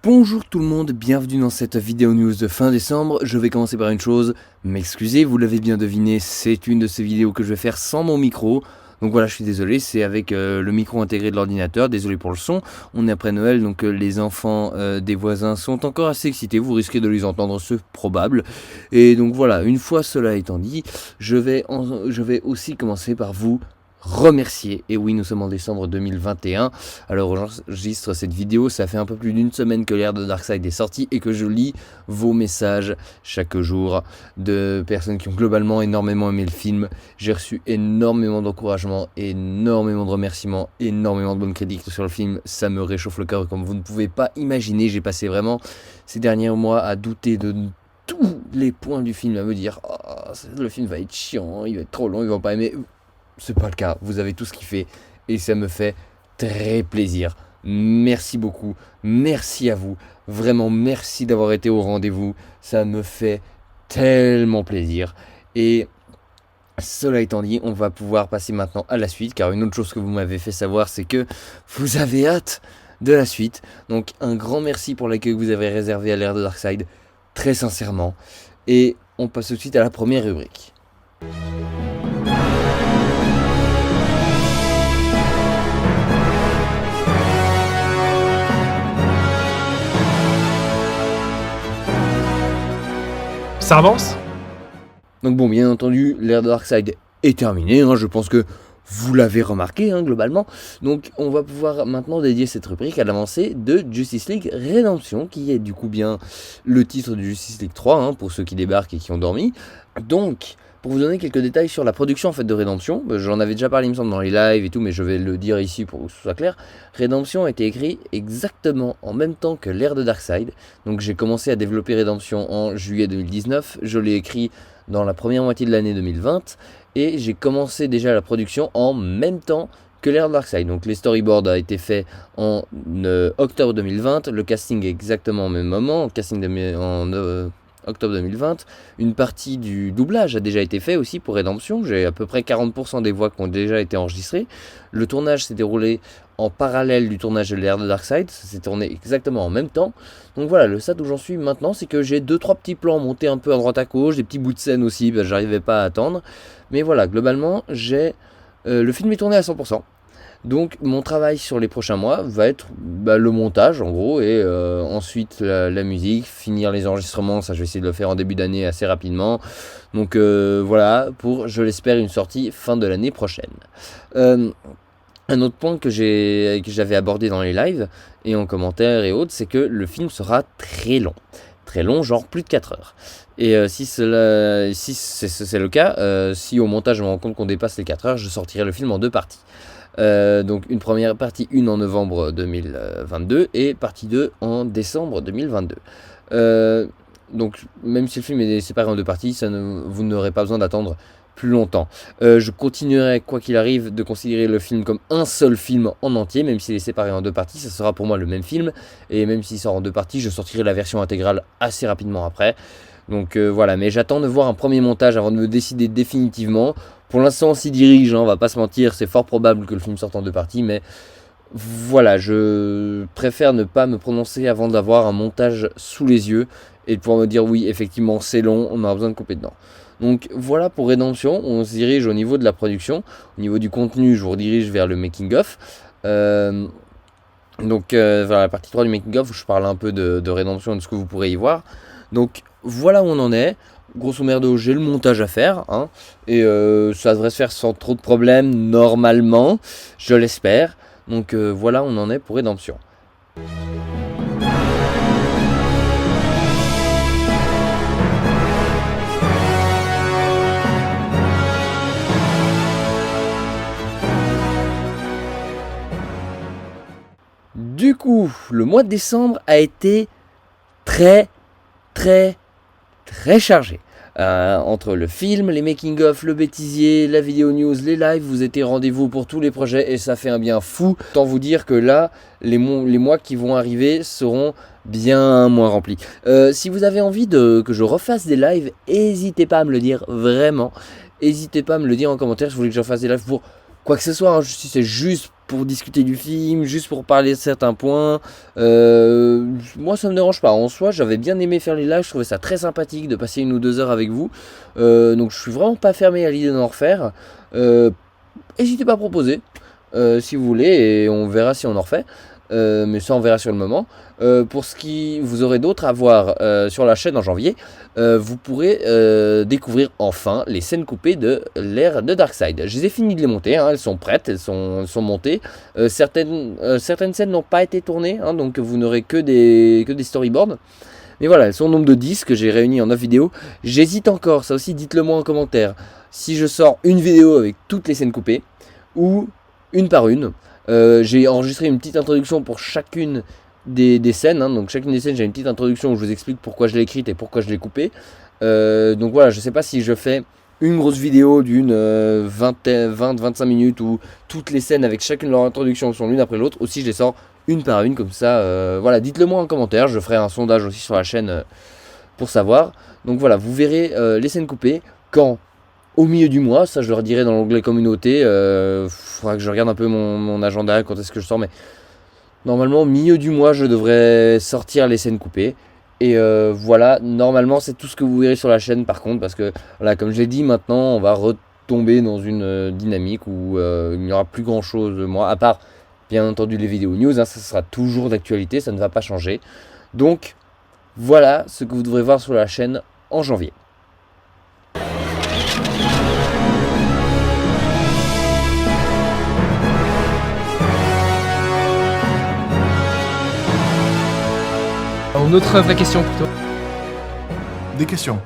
Bonjour tout le monde, bienvenue dans cette vidéo news de fin décembre. Je vais commencer par une chose, m'excuser, vous l'avez bien deviné, c'est une de ces vidéos que je vais faire sans mon micro. Donc voilà, je suis désolé, c'est avec le micro intégré de l'ordinateur, désolé pour le son. On est après Noël, donc les enfants des voisins sont encore assez excités, vous risquez de les entendre, c'est probable. Et donc voilà, une fois cela étant dit, je vais aussi commencer par vous remercier. Et oui, nous sommes en décembre 2021. Alors j'enregistre cette vidéo, ça fait un peu plus d'une semaine que l'ère de Darkseid est sortie et que je lis vos messages chaque jour de personnes qui ont globalement énormément aimé le film. J'ai reçu énormément d'encouragement, énormément de remerciements, énormément de bonnes critiques sur le film. Ça me réchauffe le cœur comme vous ne pouvez pas imaginer. J'ai passé vraiment ces derniers mois à douter de tous les points du film, à me dire oh, le film va être chiant, il va être trop long, ils vont pas aimer. C'est pas le cas, vous avez tout ce qu'il fait et ça me fait très plaisir. Merci beaucoup, merci à vous, vraiment merci d'avoir été au rendez-vous, ça me fait tellement plaisir. Et cela étant dit, on va pouvoir passer maintenant à la suite, car une autre chose que vous m'avez fait savoir, c'est que vous avez hâte de la suite. Donc un grand merci pour l'accueil que vous avez réservé à l'ère de Darkseid, très sincèrement. Et on passe tout de suite à la première rubrique. Ça avance ? Donc bon, bien entendu, l'ère de Darkseid est terminée, je pense que vous l'avez remarqué globalement. Donc on va pouvoir maintenant dédier cette rubrique à l'avancée de Justice League Redemption, qui est du coup bien le titre de Justice League 3, pour ceux qui débarquent et qui ont dormi. Donc, pour vous donner quelques détails sur la production en fait de Redemption, j'en avais déjà parlé il me semble dans les lives et tout, mais je vais le dire ici pour que ce soit clair. Redemption a été écrit exactement en même temps que l'ère de Darkseid. Donc j'ai commencé à développer Redemption en juillet 2019, je l'ai écrit dans la première moitié de l'année 2020 et j'ai commencé déjà la production en même temps que l'ère de Darkseid. Donc les storyboards a été fait en octobre 2020, le casting est exactement au même moment, octobre 2020. Une partie du doublage a déjà été fait aussi pour Redemption. J'ai à peu près 40% des voix qui ont déjà été enregistrées. Le tournage s'est déroulé en parallèle du tournage de l'ère de Darkseid. Ça s'est tourné exactement en même temps. Donc voilà, le stade où j'en suis maintenant, c'est que j'ai 2-3 petits plans montés un peu à droite à gauche, des petits bouts de scène aussi, j'arrivais pas à attendre. Mais voilà, globalement, le film est tourné à 100%. Donc mon travail sur les prochains mois va être le montage en gros et ensuite la musique, finir les enregistrements, ça je vais essayer de le faire en début d'année assez rapidement. Donc voilà, pour je l'espère une sortie fin de l'année prochaine. Un autre point que j'avais abordé dans les lives et en commentaire et autres, c'est que le film sera très long. Très long, genre plus de 4 heures. Et si c'est le cas, si au montage je me rends compte qu'on dépasse les 4 heures, je sortirai le film en 2 parties. Donc une première partie 1 en novembre 2022 et partie 2 en décembre 2022. Donc même si le film est séparé en 2 parties, vous n'aurez pas besoin d'attendre plus longtemps. Je continuerai quoi qu'il arrive de considérer le film comme un seul film en entier, même s'il est séparé en 2 parties, ça sera pour moi le même film, et même s'il sort en 2 parties, je sortirai la version intégrale assez rapidement après. Donc voilà, mais j'attends de voir un premier montage avant de me décider définitivement. Pour l'instant on s'y dirige, on va pas se mentir, c'est fort probable que le film sorte en 2 parties, mais voilà, je préfère ne pas me prononcer avant d'avoir un montage sous les yeux et de pouvoir me dire oui, effectivement c'est long, on aura besoin de couper dedans. Donc voilà pour Redemption, on se dirige au niveau de la production, au niveau du contenu, je vous redirige vers le making of. Donc vers la partie 3 du making of où je parle un peu de Redemption et de ce que vous pourrez y voir. Donc voilà où on en est. Grosso merdo, j'ai le montage à faire, et ça devrait se faire sans trop de problèmes, normalement, je l'espère. Donc voilà où on en est pour Redemption. Du coup, le mois de décembre a été très chargé. Entre le film, les making-of, le bêtisier, la vidéo news, les lives, vous étiez rendez-vous pour tous les projets et ça fait un bien fou. Tant vous dire que là, les mois qui vont arriver seront bien moins remplis. Si vous avez envie que je refasse des lives, n'hésitez pas à me le dire, vraiment. N'hésitez pas à me le dire en commentaire, je voulais que je refasse des lives pour quoi que ce soit, hein, si c'est juste pour discuter du film, juste pour parler de certains points, moi ça me dérange pas. En soi, j'avais bien aimé faire les lives, je trouvais ça très sympathique de passer 1 ou 2 heures avec vous. Donc je suis vraiment pas fermé à l'idée d'en refaire. N'hésitez pas à proposer si vous voulez, et on verra si on en refait. Mais ça on verra sur le moment. Pour ce qui vous aurez d'autre à voir sur la chaîne en janvier, vous pourrez découvrir enfin les scènes coupées de l'ère de Darkseid. Je les ai fini de les monter, hein, elles sont prêtes, elles sont montées. Certaines scènes n'ont pas été tournées, hein, donc vous n'aurez que des storyboards. Mais voilà, elles sont au nombre de 10 que j'ai réunis en 9 vidéos. J'hésite encore, ça aussi dites-le moi en commentaire, si je sors une vidéo avec toutes les scènes coupées, ou une par une. J'ai enregistré une petite introduction pour chacune des scènes, hein. Donc chacune des scènes j'ai une petite introduction où je vous explique pourquoi je l'ai écrite et pourquoi je l'ai coupée. Donc voilà, je sais pas si je fais une grosse vidéo d'une 20-25 minutes où toutes les scènes avec chacune leur introduction sont l'une après l'autre, ou si je les sors une par une comme ça. Voilà, dites-le moi en commentaire, je ferai un sondage aussi sur la chaîne pour savoir. Donc voilà, vous verrez les scènes coupées quand au milieu du mois, ça je leur dirai dans l'onglet communauté. Faudra que je regarde un peu mon agenda, quand est-ce que je sors, mais normalement au milieu du mois je devrais sortir les scènes coupées. Et voilà, normalement c'est tout ce que vous verrez sur la chaîne par contre, parce que voilà, comme je l'ai dit, maintenant on va retomber dans une dynamique où il n'y aura plus grand chose moi, à part bien entendu les vidéos news, hein, ça sera toujours d'actualité, ça ne va pas changer. Donc voilà ce que vous devrez voir sur la chaîne en janvier. Une autre vraie question plutôt. Des questions.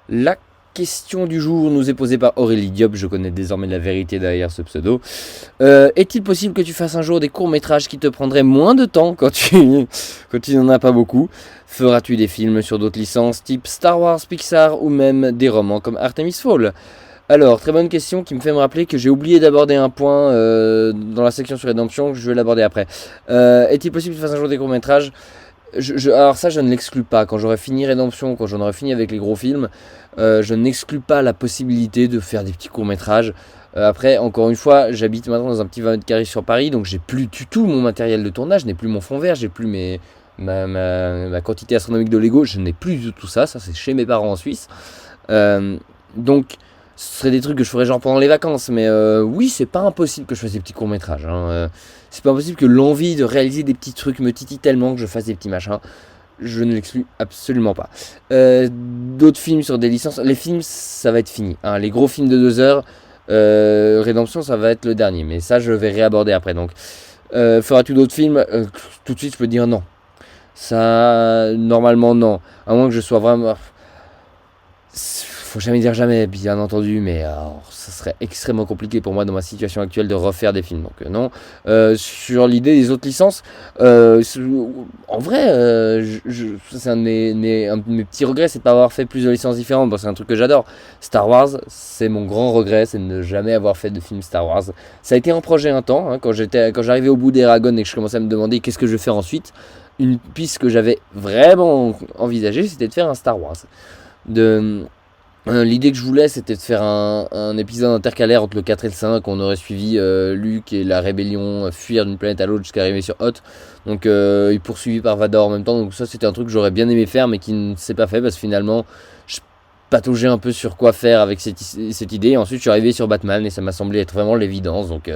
La question du jour nous est posée par Aurélie Diop, je connais désormais la vérité derrière ce pseudo. Est-il possible que tu fasses un jour des courts-métrages qui te prendraient moins de temps quand tu n'en as pas beaucoup? Feras-tu des films sur d'autres licences type Star Wars, Pixar ou même des romans comme Artemis Fowl? Alors, très bonne question qui me fait me rappeler que j'ai oublié d'aborder un point dans la section sur Redemption, que je vais l'aborder après. Est-il possible que tu fasses un jour des courts-métrages? Alors ça je ne l'exclus pas, quand j'aurai fini Redemption, quand j'en aurai fini avec les gros films, je n'exclus pas la possibilité de faire des petits courts métrages. Après encore une fois, j'habite maintenant dans un petit 20 mètres carrés sur Paris, donc j'ai plus du tout mon matériel de tournage, je n'ai plus mon fond vert, j'ai plus ma quantité astronomique de Lego, je n'ai plus du tout ça c'est chez mes parents en Suisse. Donc ce serait des trucs que je ferais genre pendant les vacances, mais oui, c'est pas impossible que je fasse des petits courts métrages, hein. C'est pas impossible que l'envie de réaliser des petits trucs me titille tellement que je fasse des petits machins. Je ne l'exclus absolument pas. D'autres films sur des licences, les films ça va être fini, hein. Les gros films de 2 heures, Rédemption ça va être le dernier, mais ça je vais réaborder après. Donc feras-tu d'autres films? Tout de suite je peux dire non. Ça normalement non, à moins que je sois vraiment... Faut jamais dire jamais, bien entendu, mais ça serait extrêmement compliqué pour moi dans ma situation actuelle de refaire des films. Donc non. Sur l'idée des autres licences, en vrai, c'est un de mes petits regrets, c'est de pas avoir fait plus de licences différentes. Bon, c'est un truc que j'adore. Star Wars, c'est mon grand regret, c'est de ne jamais avoir fait de film Star Wars. Ça a été un projet un temps, hein, quand j'arrivais au bout d'Eragon et que je commençais à me demander qu'est-ce que je vais faire ensuite. Une piste que j'avais vraiment envisagée, c'était de faire un Star Wars. L'idée que je voulais, c'était de faire un épisode intercalaire entre le 4 et le 5. On aurait suivi Luke et la rébellion fuir d'une planète à l'autre jusqu'à arriver sur Hoth. Donc il poursuivi par Vador en même temps. Donc ça, c'était un truc que j'aurais bien aimé faire, mais qui ne s'est pas fait parce que finalement, je pataugeais un peu sur quoi faire avec cette idée. Et ensuite, je suis arrivé sur Batman et ça m'a semblé être vraiment l'évidence. Donc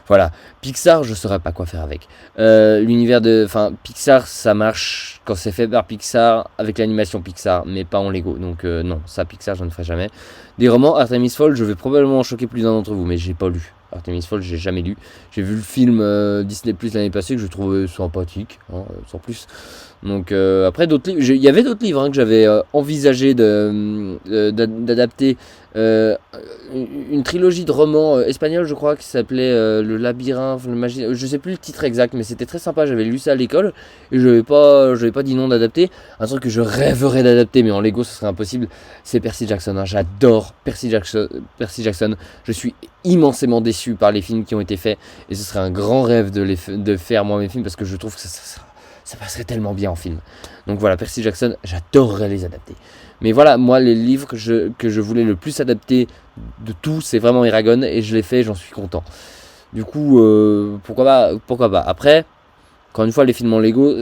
voilà. Pixar, je saurais pas quoi faire avec. Pixar, ça marche quand c'est fait par Pixar avec l'animation Pixar, mais pas en Lego. Donc non, ça Pixar, je ne ferai jamais. Des romans, Artemis Fowl, je vais probablement choquer plus d'un d'entre vous, mais j'ai pas lu. Artemis Fowl, j'ai jamais lu. J'ai vu le film Disney Plus l'année passée que je trouvais sympathique, hein, sans plus. Donc après d'autres livres, il y avait d'autres livres, hein, que j'avais envisagé d'adapter. Une trilogie de romans espagnols, je crois, qui s'appelait Le Labyrinthe, je sais plus le titre exact, mais c'était très sympa. J'avais lu ça à l'école et je n'avais pas dit non d'adapter. Un truc que je rêverais d'adapter, mais en Lego ce serait impossible, c'est Percy Jackson, hein. J'adore Percy Jackson. Je suis immensément déçu par les films qui ont été faits et ce serait un grand rêve de faire moi mes films, parce que je trouve que ça passerait tellement bien en film. Donc voilà, Percy Jackson, j'adorerais les adapter. Mais voilà, moi, les livres que je voulais le plus adapter de tout, c'est vraiment Eragon, et je l'ai fait, j'en suis content. Du coup, pourquoi pas. Après, encore une fois, les films en Lego,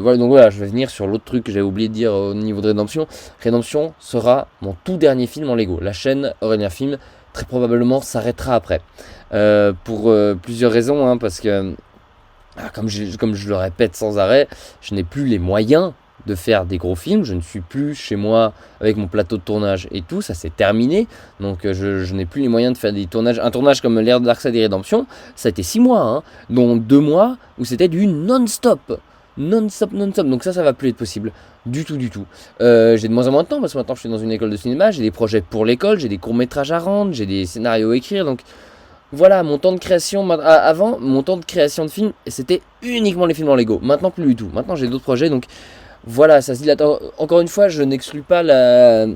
voilà, donc voilà, je vais venir sur l'autre truc que j'avais oublié de dire au niveau de Rédemption. Rédemption sera mon tout dernier film en Lego. La chaîne Aurélien Film, très probablement, s'arrêtera après. Pour plusieurs raisons, hein, parce que, comme je le répète sans arrêt, je n'ai plus les moyens de faire des gros films. Je ne suis plus chez moi avec mon plateau de tournage et tout, ça c'est terminé. Donc je n'ai plus les moyens de faire des tournages. Un tournage comme l'ère de Darkseid et Rédemption, ça a été 6 mois, hein, dont 2 mois où c'était du non-stop. Non-stop. Donc ça va plus être possible. Du tout. J'ai de moins en moins de temps parce que maintenant je suis dans une école de cinéma, j'ai des projets pour l'école, j'ai des courts-métrages à rendre, j'ai des scénarios à écrire. Donc voilà, mon temps de création, avant, mon temps de création de films, c'était uniquement les films en Lego. Maintenant plus du tout. Maintenant j'ai d'autres projets, donc voilà, ça se dilate. Encore une fois, je n'exclus pas la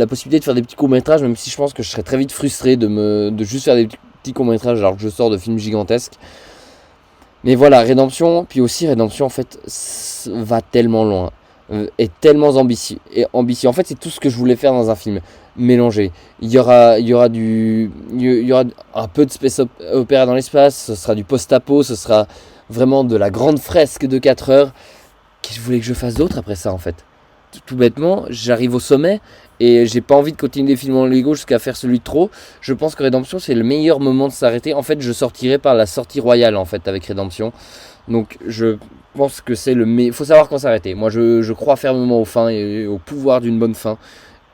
possibilité de faire des petits courts-métrages, même si je pense que je serais très vite frustré de juste faire des petits courts-métrages alors que je sors de films gigantesques. Mais voilà, Rédemption, puis aussi Rédemption, en fait, va tellement loin, est tellement ambitieux. En fait, c'est tout ce que je voulais faire dans un film, mélangé. Il y aura un peu de space opéra dans l'espace, ce sera du post-apo, ce sera vraiment de la grande fresque de 4 heures. Qu'est-ce que je voulais que je fasse d'autre après ça en fait? Tout bêtement, j'arrive au sommet et j'ai pas envie de continuer des films en Lego jusqu'à faire celui de trop. Je pense que Rédemption c'est le meilleur moment de s'arrêter. En fait, je sortirai par la sortie royale en fait avec Rédemption. Donc je pense que c'est le meilleur. Faut savoir quand s'arrêter. Moi je crois fermement aux fins et au pouvoir d'une bonne fin.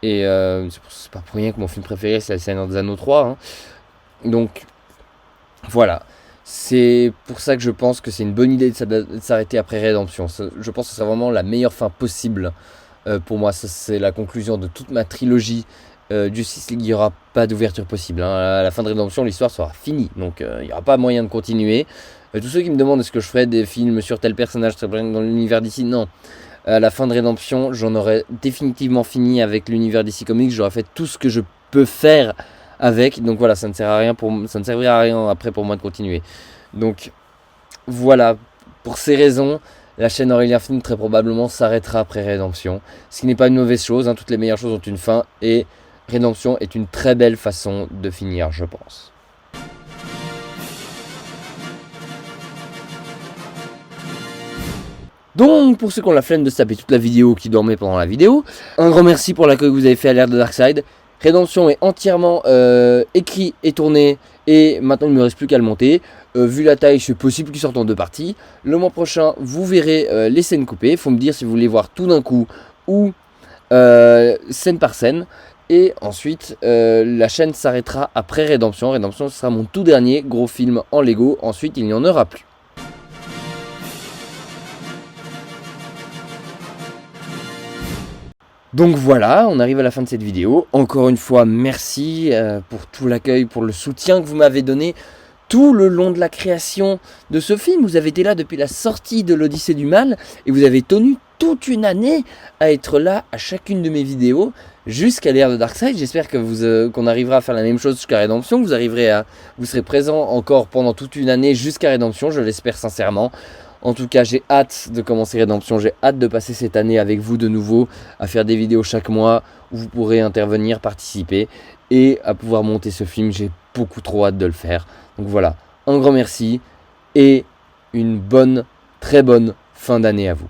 Et c'est pas pour rien que mon film préféré c'est Le Seigneur des Anneaux 3. Hein. Donc voilà. C'est pour ça que je pense que c'est une bonne idée de s'arrêter après Rédemption. Je pense que c'est vraiment la meilleure fin possible pour moi. C'est la conclusion de toute ma trilogie Justice League. Il n'y aura pas d'ouverture possible. Hein. À la fin de Rédemption, l'histoire sera finie. Donc il n'y aura pas moyen de continuer. Tous ceux qui me demandent est-ce que je ferai des films sur tel personnage dans l'univers d'ici, non. À la fin de Rédemption, j'en aurai définitivement fini avec l'univers DC Comics. J'aurai fait tout ce que je peux faire avec, donc voilà, ça ne servira à rien après pour moi de continuer. Donc voilà, pour ces raisons, la chaîne Aurélien Film très probablement s'arrêtera après Rédemption, ce qui n'est pas une mauvaise chose, hein, toutes les meilleures choses ont une fin, et Rédemption est une très belle façon de finir, je pense. Donc, pour ceux qui ont la flemme de se taper toute la vidéo, qui dormaient pendant la vidéo, un grand merci pour l'accueil que vous avez fait à l'ère de Darkseid. Rédemption est entièrement écrit et tourné et maintenant il ne me reste plus qu'à le monter. Vu la taille, c'est possible qu'il sorte en 2 parties. Le mois prochain, vous verrez les scènes coupées. Il faut me dire si vous voulez voir tout d'un coup ou scène par scène. Et ensuite, la chaîne s'arrêtera après Rédemption. Rédemption, ce sera mon tout dernier gros film en Lego. Ensuite, il n'y en aura plus. Donc voilà, on arrive à la fin de cette vidéo. Encore une fois, merci pour tout l'accueil, pour le soutien que vous m'avez donné tout le long de la création de ce film. Vous avez été là depuis la sortie de l'Odyssée du Mal et vous avez tenu toute une année à être là à chacune de mes vidéos jusqu'à l'ère de Darkseid. J'espère que qu'on arrivera à faire la même chose jusqu'à Rédemption. Vous serez présent encore pendant toute une année jusqu'à Rédemption, je l'espère sincèrement. En tout cas, j'ai hâte de commencer Rédemption, j'ai hâte de passer cette année avec vous de nouveau, à faire des vidéos chaque mois où vous pourrez intervenir, participer et à pouvoir monter ce film. J'ai beaucoup trop hâte de le faire. Donc voilà, un grand merci et une bonne, très bonne fin d'année à vous.